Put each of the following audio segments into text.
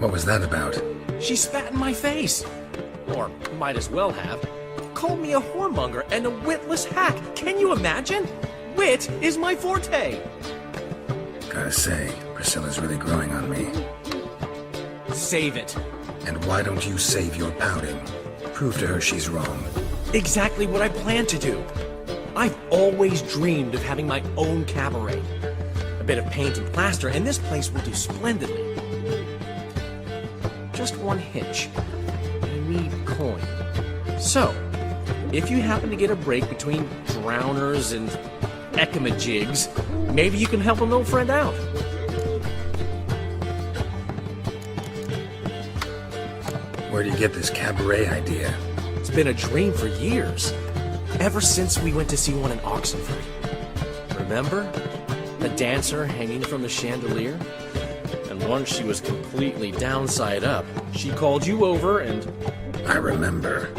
What was that about? She spat in my face. Or might as well have. Called me a whoremonger and a witless hack. Can you imagine? Wit is my forte. Gotta say, Priscilla's really growing on me. Save it. And why don't you save your pouting? Prove to her she's wrong. Exactly what I plan to do. I've always dreamed of having my own cabaret. A bit of paint and plaster, and this place will do splendidly. Just one hitch. I need coin. So, if you happen to get a break between drowners and ecamajigs, maybe you can help an old friend out. Where do you get this cabaret idea? It's been a dream for years. Ever since we went to see one in Oxenford. Remember? The dancer hanging from the chandelier? And once she was completely downside up, she called you over and... I remember.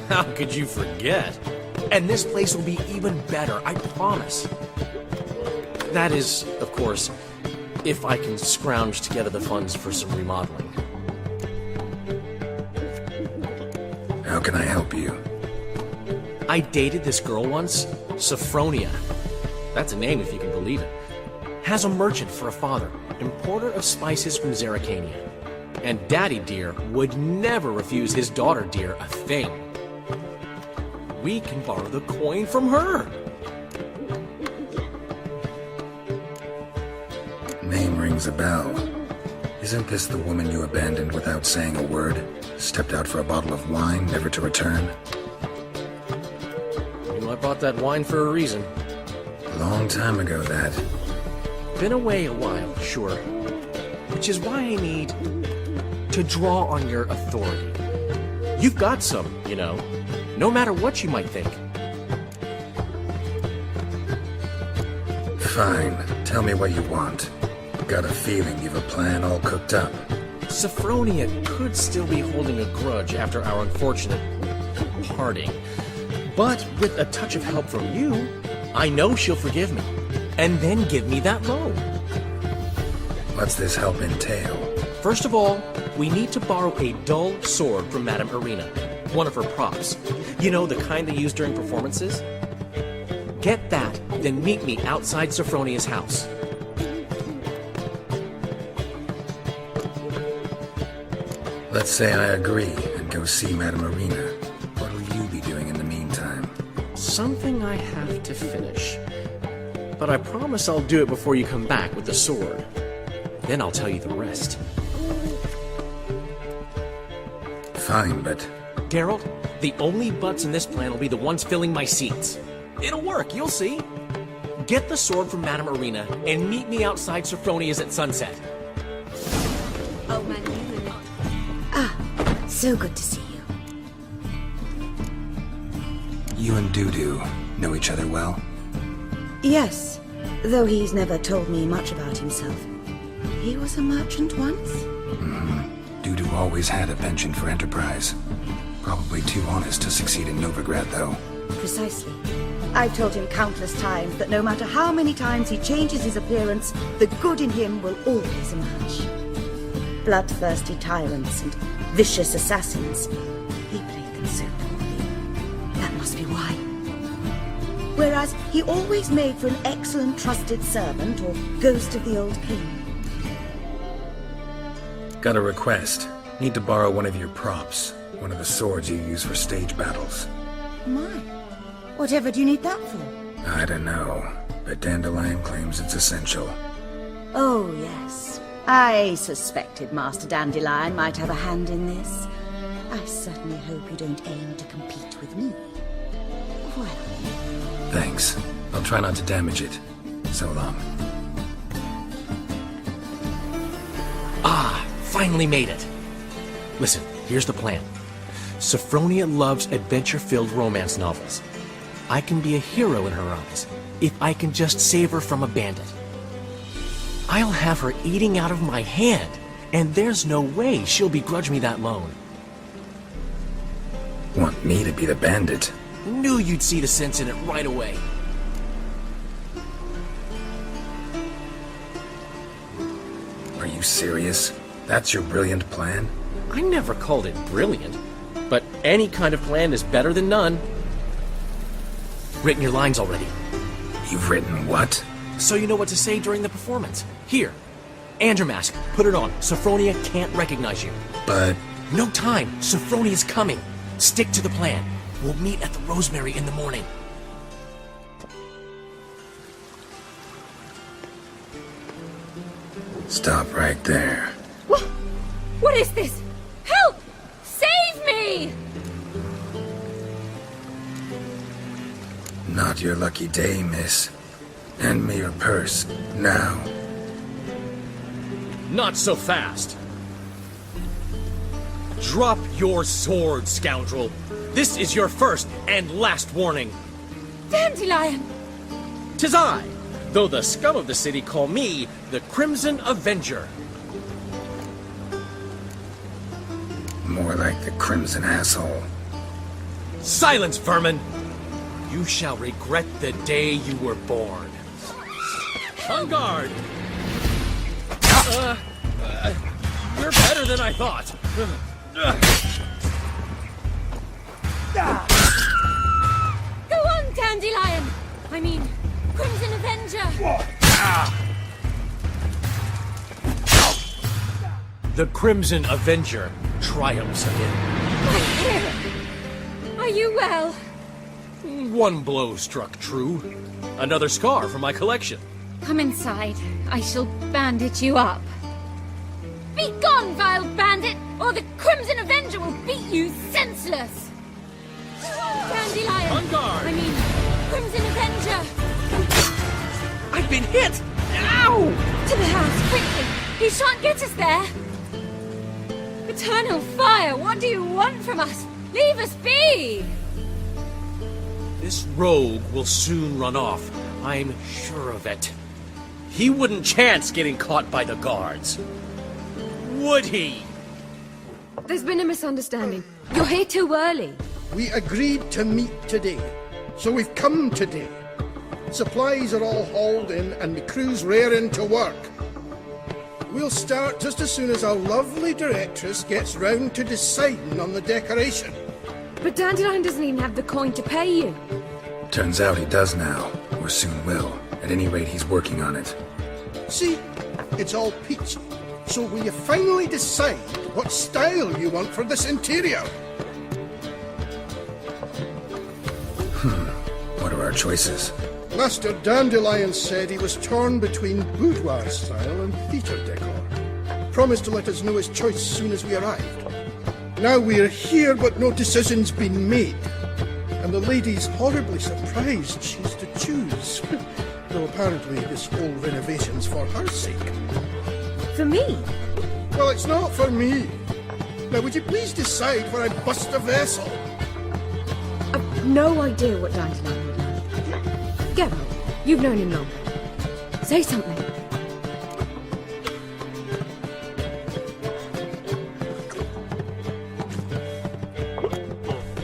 How could you forget? And this place will be even better, I promise. That is, of course, if I can scrounge together the funds for some remodeling. How can I help you? I dated this girl once, Sophronia. That's a name if you can believe it. Has a merchant for a father, importer of spices from Zerrikania. And Daddy Dear would never refuse his daughter Dear a thing. We can borrow the coin from her. Name rings a bell. Isn't this the woman you abandoned without saying a word? Stepped out for a bottle of wine, never to return? You know, I bought that wine for a reason. Long time ago, that. Been away a while, sure. Which is why I need to draw on your authority. You've got some, you know, no matter what you might think. Fine. Tell me what you want. Got a feeling you've a plan all cooked up. Sophronia could still be holding a grudge after our unfortunate parting. But with a touch of help from you, I know she'll forgive me. And then give me that loan. What's this help entail? First of all, we need to borrow a dull sword from Madame Irina, one of her props. You know, the kind they use during performances? Get that, then meet me outside Sophronia's house. Let's say I agree and go see Madame Irina. What will you be doing in the meantime? Something I have to finish. But I promise I'll do it before you come back with the sword. Then I'll tell you the rest. Fine, but... Geralt, the only butts in this plan will be the ones filling my seats. It'll work, you'll see. Get the sword from Madame Irina and meet me outside Sophronia's at sunset. Oh, man. So good to see you. You and Dudu know each other well? Yes, though he's never told me much about himself. He was a merchant once? Dudu always had a penchant for enterprise. Probably too honest to succeed in Novigrad, though. Precisely. I've told him countless times that no matter how many times he changes his appearance, the good in him will always emerge. Bloodthirsty tyrants and vicious assassins. He played them so poorly. That must be why. Whereas he always made for an excellent trusted servant or ghost of the old king. Got a request. Need to borrow one of your props. One of the swords you use for stage battles. My. Whatever do you need that for? I don't know, but Dandelion claims it's essential. Oh, yes. I suspected Master Dandelion might have a hand in this. I certainly hope you don't aim to compete with me. Well... Thanks. I'll try not to damage it. So long. Ah, finally made it. Listen, here's the plan. Sophronia loves adventure-filled romance novels. I can be a hero in her eyes if I can just save her from a bandit. I'll have her eating out of my hand, and there's no way she'll begrudge me that loan. Want me to be the bandit? Knew you'd see the sense in it right away. Are you serious? That's your brilliant plan? I never called it brilliant, but any kind of plan is better than none. Written your lines already, You've written what? so you know what to say during the performance. Here, and your mask. Put it on. Sophronia can't recognize you. But No time. Sophronia's coming. Stick to the plan. We'll meet at the Rosemary in the morning. stop right there. What is this? Help! Save me! Not your lucky day, miss. Hand me your purse, now. Not so fast. Drop your sword, scoundrel. This is your first and last warning. Dandelion! 'Tis I, though the scum of the city call me the Crimson Avenger. More like the crimson asshole. Silence, vermin! You shall regret the day you were born. On guard! You're better than I thought. Go on, Dandelion! I mean, Crimson Avenger! The Crimson Avenger triumphs again. My hair! Are you well? One blow struck true. Another scar from my collection. Come inside. I shall bandage you up. Be gone, vile bandit, or the Crimson Avenger will beat you senseless! Dandelion! On guard! I mean, Crimson Avenger! I've been hit! Ow! To the house, quickly! He shan't get us there! Eternal fire, what do you want from us? Leave us be! This rogue will soon run off. I'm sure of it. He wouldn't chance getting caught by the guards. Would he? There's been a misunderstanding. You're here too early. We agreed to meet today, so we've come today. Supplies are all hauled in and the crew's raring to work. We'll start just as soon as our lovely directress gets round to deciding on the decoration. But Dandelion doesn't even have the coin to pay you. Turns out he does now, or soon will. At any rate, he's working on it. See, it's all peachy. So will you finally decide what style you want for this interior? What are our choices? Master Dandelion said he was torn between boudoir style and theatre decor. Promised to let us know his choice as soon as we arrived. Now we're here, but no decision's been made. And the lady's horribly surprised she's to choose. Though apparently this whole renovation's for her sake. For me? Well, it's not for me. Now, would you please decide where I bust a vessel? I've no idea what Dandelion would like. Geralt, you've known him longer. Say something.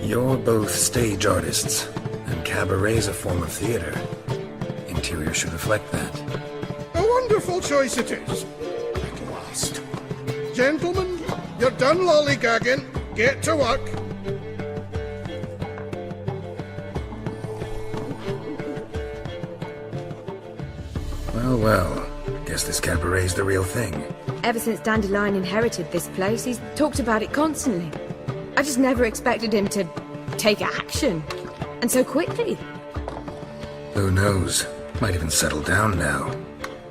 You're both stage artists, and cabaret's a form of theater. Interior should reflect that. A wonderful choice it is. At last. Gentlemen, you're done lollygagging. Get to work. Well, guess this cabaret's the real thing. Ever since Dandelion inherited this place, he's talked about it constantly. I just never expected him to take action. And so quickly. Who knows? Might even settle down now.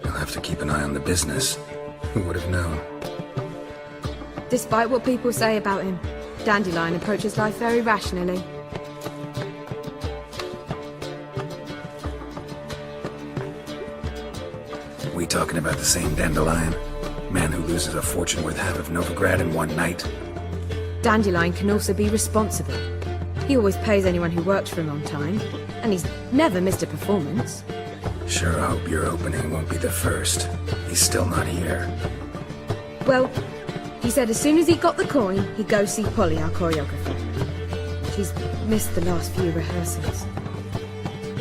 He'll have to keep an eye on the business. Who would have known? Despite what people say about him, Dandelion approaches life very rationally. We talking about the same Dandelion? Man who loses a fortune worth half of Novigrad in one night? Dandelion can also be responsible. He always pays anyone who works for him on time, and he's never missed a performance. Sure hope your opening won't be the first. He's still not here. Well, he said as soon as he got the coin, he'd go see Polly, our choreographer. She's missed the last few rehearsals.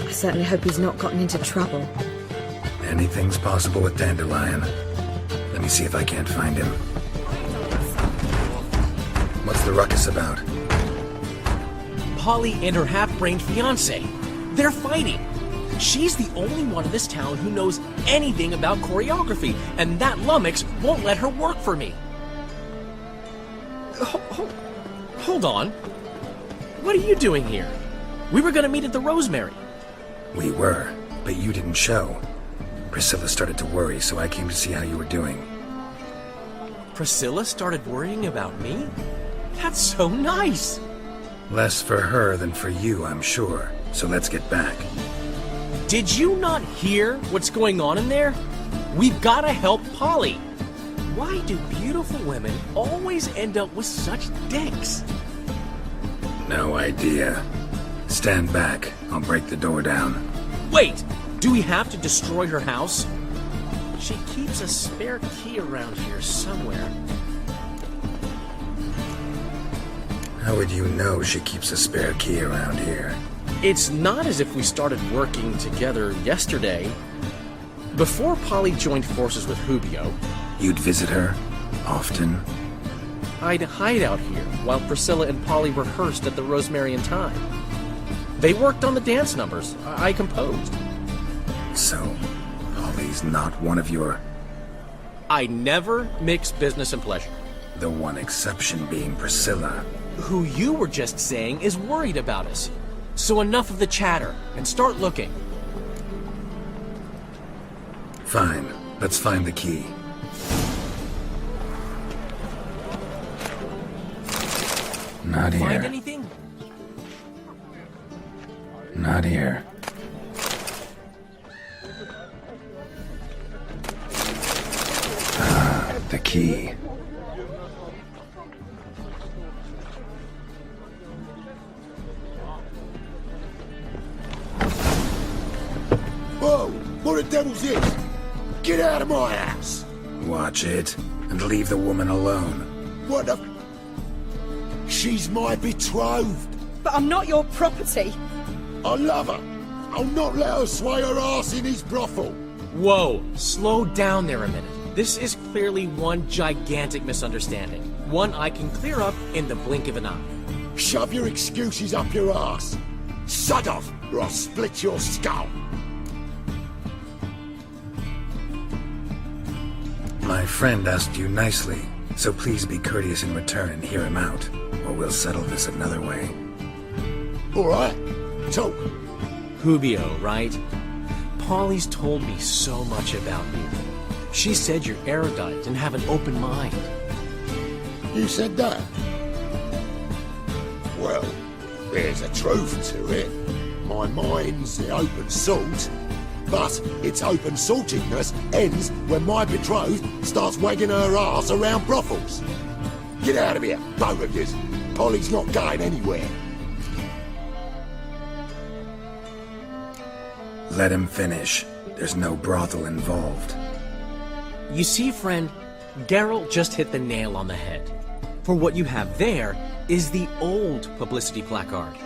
I certainly hope he's not gotten into trouble. Anything's possible with Dandelion. Let me see if I can't find him. What's the ruckus about? Polly and her half-brained fiancé. They're fighting. She's the only one in this town who knows anything about choreography, and that lummox won't let her work for me. Hold on. What are you doing here? We were gonna meet at the Rosemary. We were, but you didn't show. Priscilla started to worry, so I came to see how you were doing. Priscilla started worrying about me? That's so nice! Less for her than for you, I'm sure. So let's get back. Did you not hear what's going on in there? We've gotta help Polly. Why do beautiful women always end up with such dicks? No idea. Stand back. I'll break the door down. Wait! Do we have to destroy her house? She keeps a spare key around here somewhere. How would you know she keeps a spare key around here? It's not as if we started working together yesterday. Before Polly joined forces with Rubio, You'd visit her? Often? I'd hide out here while Priscilla and Polly rehearsed at the Rosemary and Thyme. They worked on the dance numbers I composed. So, Polly's not one of your... I never mix business and pleasure. The one exception being Priscilla. Who you were just saying is worried about us. So enough of the chatter, and start looking. Fine. Let's find the key. Not Find here. anything? Not here. Ah, the key. Whoa! What the devil's this? Get out of my house! Watch it, and leave the woman alone. What the... She's my betrothed. But I'm not your property. I love her. I'll not let her sway her ass in his brothel. Whoa, slow down there a minute. This is clearly one gigantic misunderstanding. One I can clear up in the blink of an eye. Shove your excuses up your ass. Sod off, or I'll split your skull. My friend asked you nicely, so please be courteous in return and hear him out, or we'll settle this another way. All right, talk. Rubio, right? Polly's told me so much about you. She said you're erudite and have an open mind. You said that? Well, there's a truth to it. My mind's the open salt. But its open saltiness ends when my betrothed starts wagging her ass around brothels. Get out of here, both of yous. Polly's not going anywhere. Let him finish. There's no brothel involved. You see, friend, Geralt just hit the nail on the head. For what you have there is the old publicity placard.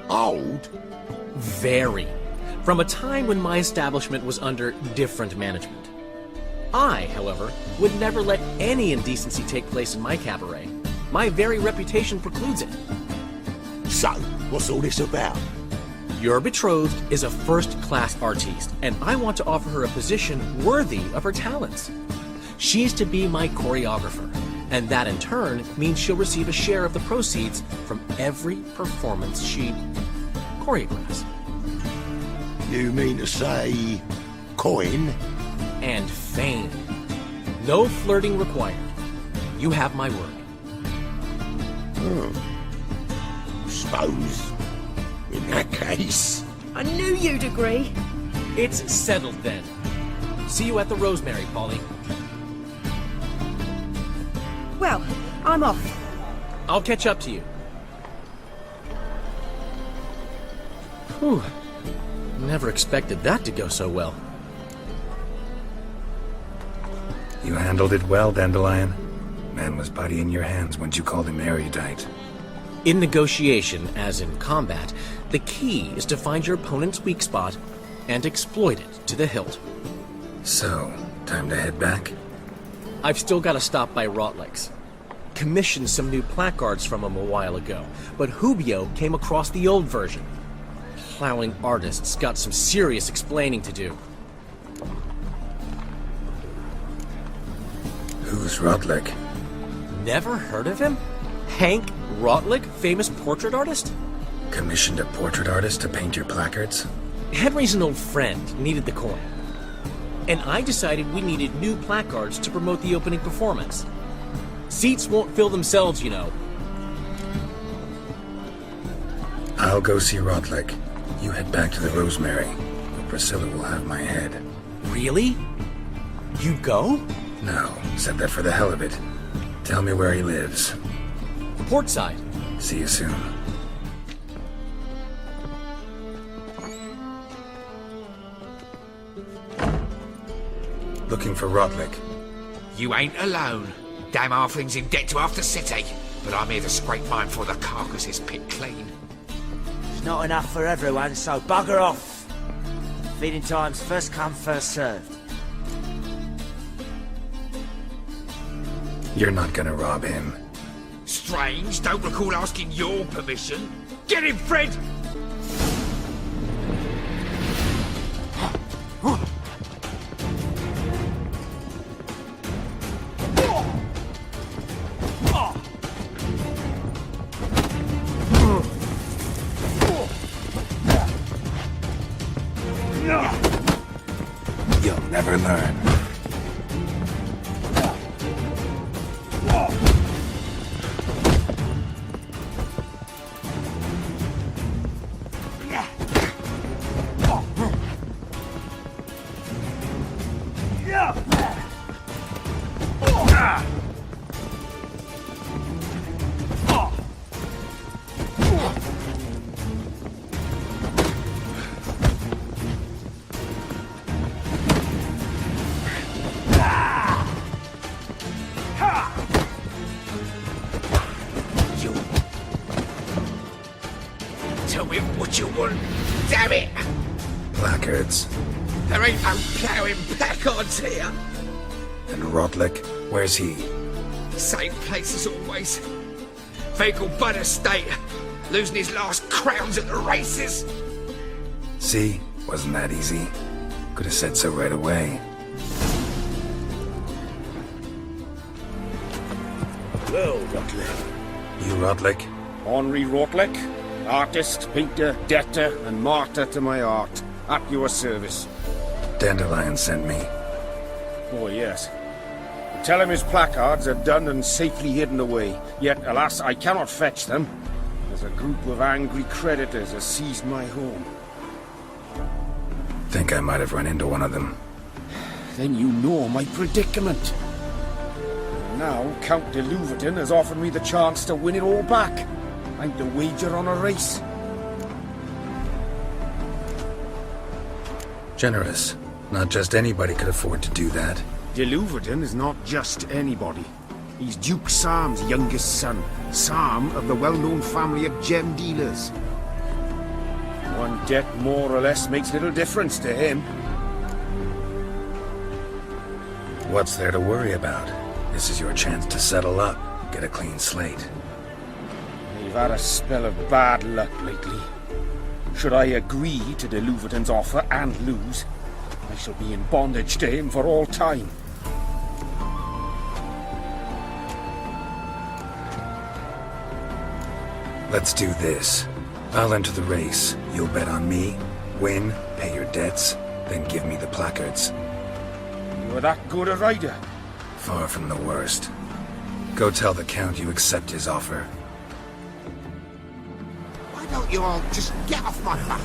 Old? Very. From a time when my establishment was under different management. I, however, would never let any indecency take place in my cabaret. My very reputation precludes it. So, what's all this about? Your betrothed is a first-class artiste, and I want to offer her a position worthy of her talents. She's to be my choreographer, and that in turn means she'll receive a share of the proceeds from every performance she choreographs. You mean to say... coin? And fame. No flirting required. You have my word. Suppose... in that case... I knew you'd agree. It's settled then. See you at the Rosemary, Polly. Well, I'm off. I'll catch up to you. Whew. Never expected that to go so well. You handled it well, Dandelion. Man was body in your hands once you called him erudite. In negotiation, as in combat, the key is to find your opponent's weak spot and exploit it to the hilt. So, time to head back? I've still got to stop by Rotlegs. commissioned some new placards from him a while ago, but Hubio came across the old version. Plowing artists got some serious explaining to do. Who's Rotlick? Never heard of him? Hank Rotlick, famous portrait artist? Commissioned a portrait artist to paint your placards? Henry's an old friend, needed the coin. And I decided we needed new placards to promote the opening performance. Seats won't fill themselves, you know. I'll go see Rotlick. You head back to the Rosemary, where Priscilla will have my head. Really? You go? No, said that for the hell of it. Tell me where he lives. Portside. See you soon. Looking for Rotlick. You ain't alone. Damn halfling's in debt to half the city. But I'm here to scrape mine before the carcass is picked clean. It's not enough for everyone, so bugger off. Feeding time's first come, first served. You're not gonna rob him. Strange, don't recall asking your permission. Get him, Fred! You'll never learn. Tell me what you want. Damn it! Placards. There ain't no ploughing placards here. And Rotlick, where's he? Same place as always. Vehicle Bud Estate. Losing his last crowns at the races. See? Wasn't that easy? Could have said so right away. Well, Rotlick. You Rotlick? Henri Rotlick, artist, painter, debtor, and martyr to my art. At your service. Dandelion sent me. Oh, yes. Tell him his placards are done and safely hidden away. Yet, alas, I cannot fetch them, as a group of angry creditors has seized my home. Think I might have run into one of them. Then you know my predicament. Now, Count de Louverton has offered me the chance to win it all back. I'm to wager on a race. Generous. Not just anybody could afford to do that. De Louverton is not just anybody. He's Duke Sam's youngest son. Sam of the well-known family of gem dealers. One debt more or less makes little difference to him. What's there to worry about? This is your chance to settle up, get a clean slate. We've had a spell of bad luck lately. Should I agree to de Louverton's offer and lose, I shall be in bondage to him for all time. Let's do this. I'll enter the race. You'll bet on me, win, pay your debts, then give me the placards. You're that good a rider? Far from the worst. Go tell the Count you accept his offer. Why don't you all just get off my back?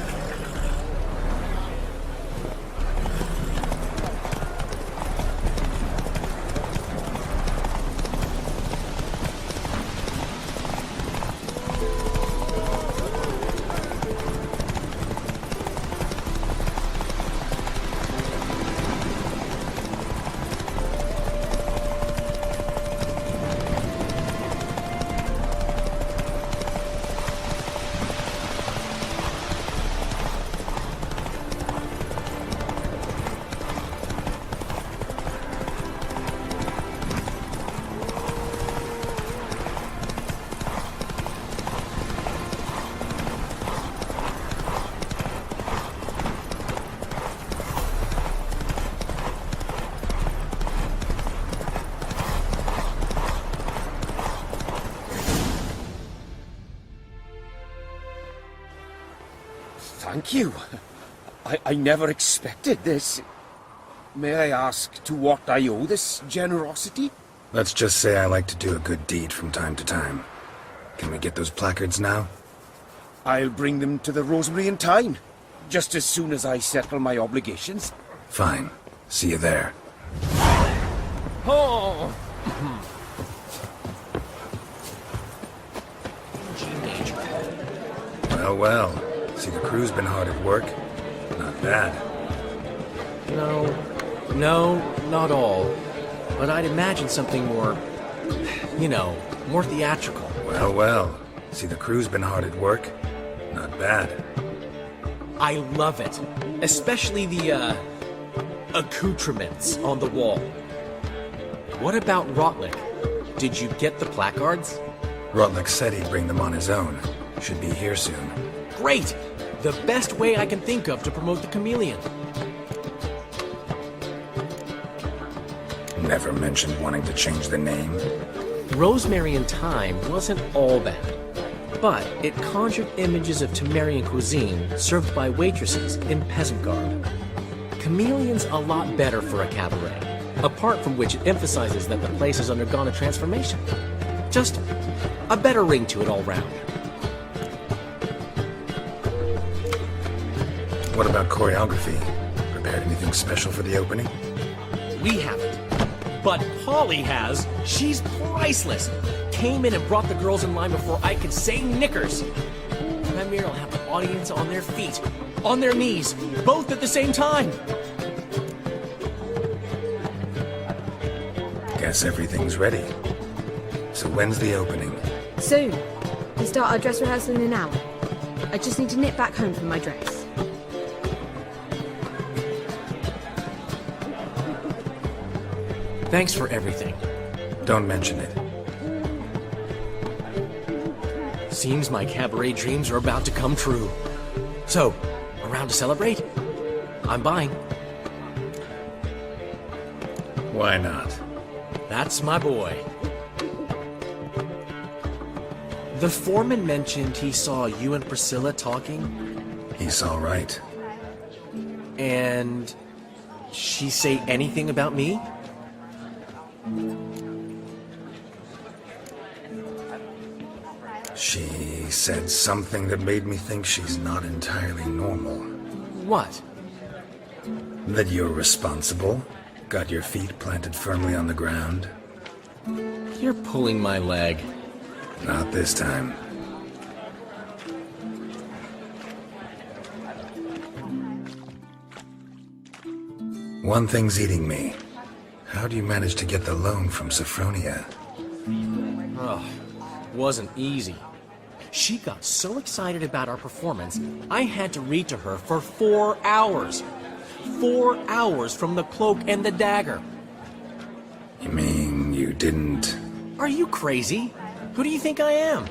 Thank you. I never expected this. May I ask to what I owe this generosity? Let's just say I like to do a good deed from time to time. Can we get those placards now? I'll bring them to the Rosemary in time, just as soon as I settle my obligations. Fine. See you there. Oh! Well, well. See, the crew's been hard at work. Not bad. No, not all. But I'd imagine something more, more theatrical. Well, well. See, the crew's been hard at work. Not bad. I love it. Especially the, accoutrements on the wall. What about Rotlick? Did you get the placards? Rotlick said he'd bring them on his own. Should be here soon. Great! The best way I can think of to promote the chameleon. Never mentioned wanting to change the name. Rosemary in Time wasn't all bad, but it conjured images of Temerian cuisine served by waitresses in peasant garb. Chameleon's a lot better for a cabaret, apart from which it emphasizes that the place has undergone a transformation. Just a better ring to it all round. What about choreography? Prepared anything special for the opening? We haven't. But Polly has. She's priceless. Came in and brought the girls in line before I could say knickers. Premier will have the audience on their feet, on their knees, both at the same time. Guess everything's ready. So when's the opening? Soon. We start our dress rehearsal in an hour. I just need to nip back home for my dress. Thanks for everything. Don't mention it. Seems my cabaret dreams are about to come true. So, around to celebrate? I'm buying. Why not? That's my boy. The foreman mentioned he saw you and Priscilla talking. He's all right. And she say anything about me? She said something that made me think she's not entirely normal. What? That you're responsible, got your feet planted firmly on the ground. You're pulling my leg. Not this time. One thing's eating me. How do you manage to get the loan from Sophronia? Oh, wasn't easy. She got so excited about our performance, I had to read to her for 4 hours. 4 hours from the Cloak and the Dagger. You mean you didn't... Are you crazy? Who do you think I am?